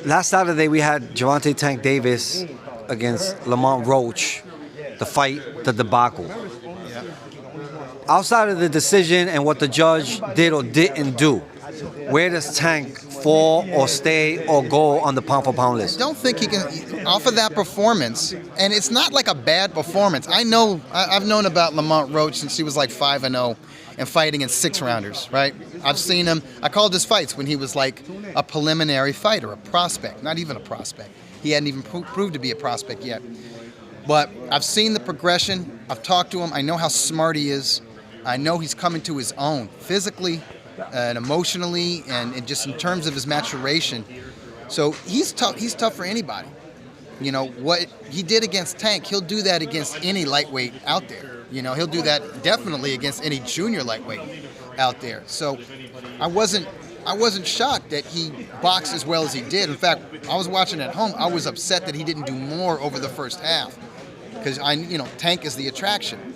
Last Saturday we had Gervonta Tank Davis against Lamont Roach, the fight, the debacle. Yeah. Outside of the decision and what the judge did or didn't do, where does Tank fall or stay or go on the pound-for-pound I list? don't think he can, off of that performance, and it's not like a bad performance. I've known about Lamont Roach since he was like 5-0 and fighting in 6-rounders, right? I've seen him. I called his fights when he was like a preliminary fighter, a prospect, not even a prospect. He hadn't even proved to be a prospect yet. But I've seen the progression. I've talked to him. I know how smart he is. I know he's coming to his own physically and emotionally and just in terms of his maturation. So he's tough. He's tough for anybody. You know, what he did against Tank, he'll do that against any lightweight out there. You know, he'll do that definitely against any junior lightweight out there. So I wasn't shocked that he boxed as well as he did. In fact, I was watching at home. I was upset that he didn't do more over the first half because Tank is the attraction.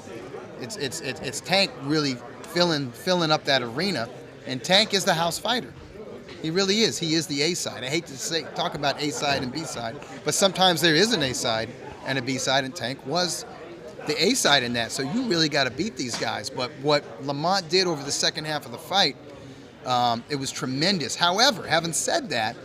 It's Tank really filling up that arena, and Tank is the house fighter. He really is. He is the A side. I hate to talk about A side and B side, but sometimes there is an A side and a B side, and Tank was the A side in that. So you really got to beat these guys. But what Lamont did over the second half of the fight, it was tremendous. However, having said that,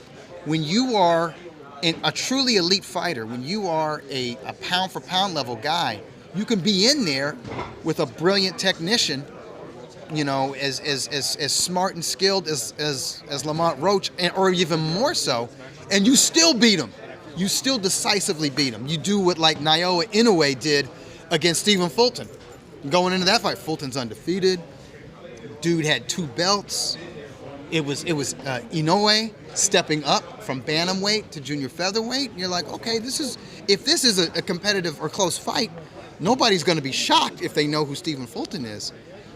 when you are a truly elite fighter, when you are a pound for pound level guy, you can be in there with a brilliant technician, you know, as smart and skilled as Lamont Roach, or even more so, and you still beat him. You still decisively beat him. You do what like Naoya Inoue did against Stephen Fulton. Going into that fight, Fulton's undefeated. Dude had 2 belts. It was Inoue stepping up from bantamweight to junior featherweight. You're like, okay, if this is a competitive or close fight, nobody's going to be shocked if they know who Stephen Fulton is.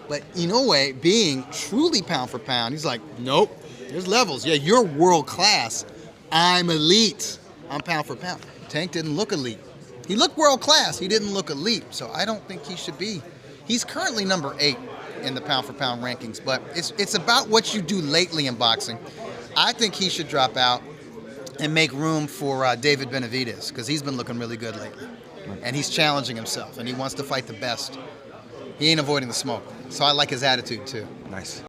But Inoue, being truly pound for pound, he's like, nope, there's levels. Yeah, you're world class. I'm elite. I'm pound for pound. Tank didn't look elite. He looked world class. He didn't look elite. So I don't think he should be. He's currently number 8 in the pound for pound rankings. But it's about what you do lately in boxing. I think he should drop out and make room for David Benavidez because he's been looking really good lately. And he's challenging himself, and he wants to fight the best. He ain't avoiding the smoke. So I like his attitude, too. Nice.